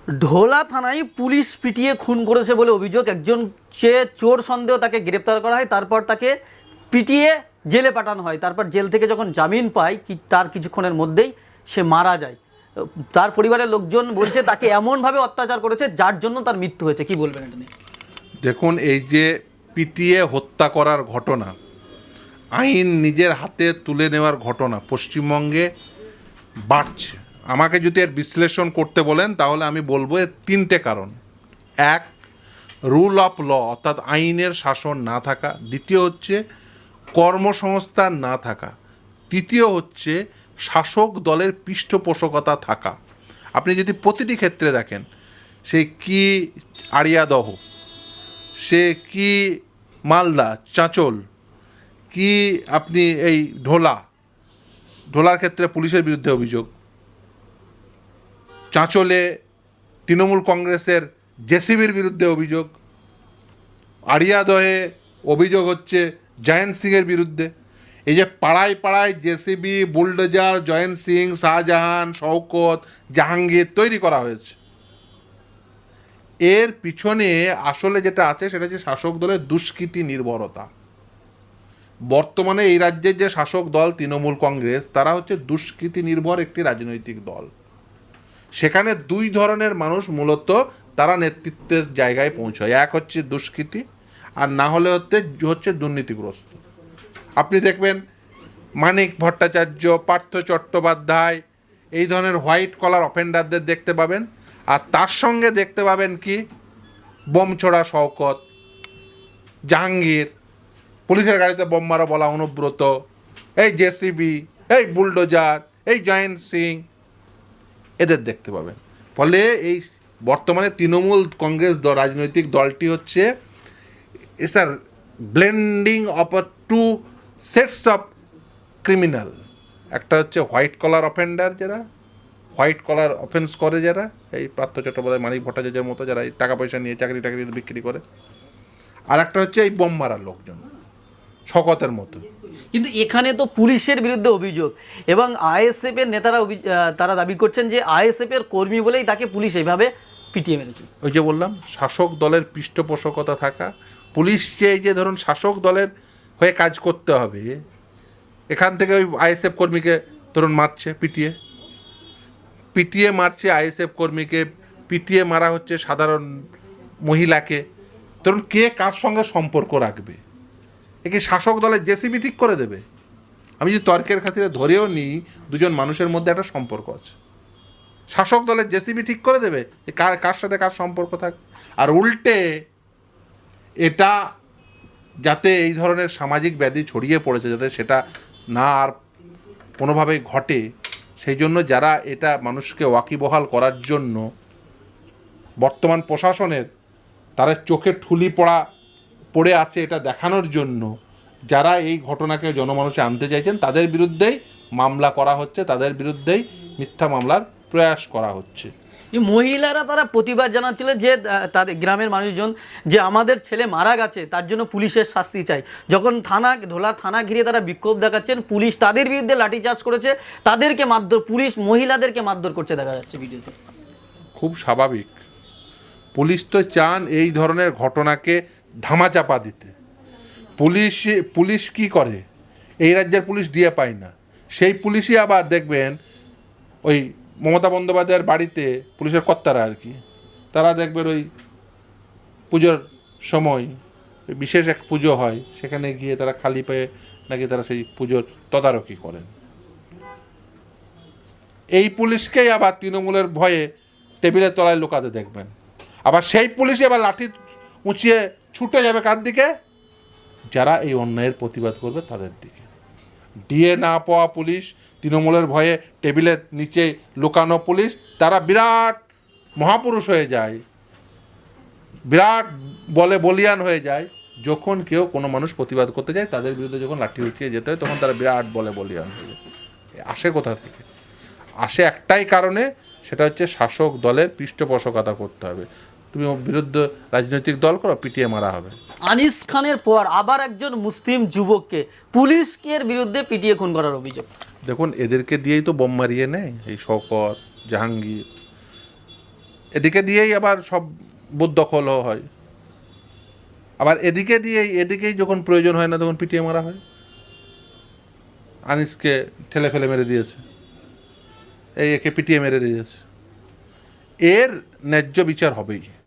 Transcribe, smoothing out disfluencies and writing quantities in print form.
ঢোলা থানায় পুলিশ পিটিয়ে খুন করেছে বলে অভিযোগ। একজন যে চোর সন্দেহ, তাকে গ্রেপ্তার করা হয়, তারপর তাকে পিটিয়ে জেলে পাঠানো হয়। তারপর জেল থেকে যখন জামিন পায় তার কিছুক্ষণের মধ্যেই সে মারা যায়। তার পরিবারের লোকজন বলছে তাকে এমনভাবে অত্যাচার করেছে যার জন্য তার মৃত্যু হয়েছে। কি বলবেন এটা নিয়ে? দেখুন, এই যে পিটিয়ে হত্যা করার ঘটনা, আইন নিজের হাতে তুলে নেওয়ার ঘটনা পশ্চিমবঙ্গে বাড়ছে। আমাকে যদি এর বিশ্লেষণ করতে বলেন তাহলে আমি বলবো এর তিনটে কারণ। এক, রুল অফ ল অর্থাৎ আইনের শাসন না থাকা। দ্বিতীয় হচ্ছে কর্মসংস্থান না থাকা। তৃতীয় হচ্ছে শাসক দলের পৃষ্ঠপোষকতা থাকা। আপনি যদি প্রতিটি ক্ষেত্রে দেখেন, সে কি আড়িয়াদহ, সে কি মালদা চাঁচল, কি আপনি এই ঢোলার ক্ষেত্রে পুলিশের বিরুদ্ধে অভিযোগ, চাঁচলে তৃণমূল কংগ্রেসের জেসিবির বিরুদ্ধে অভিযোগ, আড়িয়াদহে অভিযোগ হচ্ছে জয়ন্ত সিংয়ের বিরুদ্ধে। এই যে পাড়ায় পাড়ায় জেসিবি, বুলডোজার জয়ন্ত সিং, শাহজাহান, শওকত, জাহাঙ্গীর তৈরি করা হয়েছে, এর পিছনে আসলে যেটা আছে সেটা হচ্ছে শাসক দলের দুষ্কৃতি নির্ভরতা। বর্তমানে এই রাজ্যের যে শাসক দল তৃণমূল কংগ্রেস, তারা হচ্ছে দুষ্কৃতি নির্ভর একটি রাজনৈতিক দল। সেখানে দুই ধরনের মানুষ মূলত তারা নেতৃত্বের জায়গায় পৌঁছায়। এক হচ্ছে দুষ্কৃতি, আর না হলে হচ্ছে দুর্নীতিগ্রস্ত। আপনি দেখবেন মানিক ভট্টাচার্য, পার্থ চট্টোপাধ্যায়, এই ধরনের হোয়াইট কলার অফেন্ডারদের দেখতে পাবেন। আর তার সঙ্গে দেখতে পাবেন কি বোমছোড়া শওকত, জাহাঙ্গীর, পুলিশের গাড়িতে বোম মারা বলা অনুব্রত, এই জেসিবি, এই বুলডোজার, এই জয়ন্ত সিং, এদের দেখতে পাবেন। ফলে এই বর্তমানে তৃণমূল কংগ্রেস রাজনৈতিক দলটি হচ্ছে এসার blending of two sets of criminal. একটা হচ্ছে হোয়াইট কলার অফেন্ডার, যারা হোয়াইট কলার অফেন্স করে, যারা এই পার্থ চট্টোপাধ্যায়, মানিক ভট্টাচার্যের মতো, যারা এই টাকা পয়সা নিয়ে চাকরি টাকরি বিক্রি করে। আর একটা হচ্ছে এই বোম মারার লোকজন, শওকতের মতো। কিন্তু এখানে তো পুলিশের বিরুদ্ধে অভিযোগ, এবং আইএসএফ এর নেতারা তারা দাবি করছেন যে আইএসএফ এর কর্মী বলেই তাকে পুলিশ এইভাবে পিটিয়ে মেরেছে। ওই যে বললাম, শাসক দলের পৃষ্ঠপোষকতা থাকা। পুলিশ যে এই যে ধরুন শাসক দলের হয়ে কাজ করতে হবে, এখান থেকে ওই আইএসএফ কর্মীকে ধরুন মারছে, পিটিয়ে মারছে আইএসএফ কর্মীকে, পিটিয়ে মারা হচ্ছে সাধারণ মহিলাকে। ধরুন কে কার সঙ্গে সম্পর্ক রাখবে? এ কি শাসক দলের জেসিবি ঠিক করে দেবে? আমি যদি তর্কের খাতিরে ধরেও নিই দুজন মানুষের মধ্যে একটা সম্পর্ক আছে, শাসক দলের জেসিবি ঠিক করে দেবে কার সাথে কার সম্পর্ক থাকে? আর উল্টে এটা যাতে এই ধরনের সামাজিক ব্যাধি ছড়িয়ে পড়েছে, যাতে সেটা না আর কোনোভাবেই ঘটে, সেই জন্য যারা এটা মানুষকে ওয়াকিবহাল করার জন্য বর্তমান প্রশাসনের তারা চোখে ঠুলি পড়ে আছে, এটা দেখানোর জন্য যারা এই ঘটনাকে জনমানুষে আনতে চাইছেন, তাদের বিরুদ্ধেই মামলা করা হচ্ছে, তাদের বিরুদ্ধেই মিথ্যা মামলার প্রয়াস করা হচ্ছে। এই মহিলারা তারা প্রতিবাদ জানাচ্ছিল যে তাদের গ্রামের মানুষজন যে আমাদের ছেলে মারা গেছে, তার জন্য পুলিশের শাস্তি চাই। যখন ঢোলা থানা ঘিরে তারা বিক্ষোভ দেখাচ্ছেন, পুলিশ তাদের বিরুদ্ধে লাঠিচার্জ করেছে, তাদেরকে মারধর, পুলিশ মহিলাদেরকে মারধর করছে দেখা যাচ্ছে ভিডিওতে। খুব স্বাভাবিক। পুলিশ তো চান এই ধরনের ঘটনাকে ধামাচাপা দিতে। পুলিশ কি করে? এই রাজ্যের পুলিশ দিয়ে পায় না। সেই পুলিশই আবার দেখবেন ওই মমতা বন্দ্যোপাধ্যায়ের বাড়িতে পুলিশের কর্তারা আর কি, তারা দেখবেন ওই পুজোর সময় বিশেষ এক পুজো হয়, সেখানে গিয়ে তারা খালি পেয়ে নাকি তারা সেই পুজোর তদারকি করেন। এই পুলিশকেই আবার তৃণমূলের ভয়ে টেবিলের তলায় লুকাতে দেখবেন। আবার সেই পুলিশই আবার লাঠি উঁচিয়ে ছুটে যাবে কার দিকে? যারা এই অন্যায়ের প্রতিবাদ করবে তাদের দিকে। ডিএ না পাওয়া পুলিশ, তৃণমূলের ভয়ে টেবিলের নিচে লুকানো পুলিশ, তারা বিরাট মহাপুরুষ হয়ে যায়, বিরাট বলে বলিয়ান হয়ে যায়। যখন কেউ কোনো মানুষ প্রতিবাদ করতে যায়, তাদের বিরুদ্ধে যখন লাঠি উঠিয়ে যেতে হয়, তখন তারা বিরাট বলে বলিয়ান হয়ে যায়। আসে কোথা থেকে? আসে একটাই কারণে, সেটা হচ্ছে শাসক দলের পৃষ্ঠপোষকতা করতে হবে। তুমি বিরুদ্ধে রাজনৈতিক দল করো, পিটিয়ে মারা হবে। আনিস খানের পর আবার একজন মুসলিম যুবককে পুলিশের বিরুদ্ধে পিটিয়ে খুন করার অভিযোগ। দেখুন, এদেরকে দিয়েই তো বোম মারিয়ে নেয় এই শওকত, জাহাঙ্গীর। এদিকে দিয়েই আবার সব বুথ দখলও হয়, আবার এদিকেই যখন প্রয়োজন হয় না তখন পিটিয়ে মারা হয়। আনিসকে ঠেলে ফেলে মেরে দিয়েছে, একে পিটিয়ে মেরে দিয়েছে। এর ন্যায্য বিচার হবেই।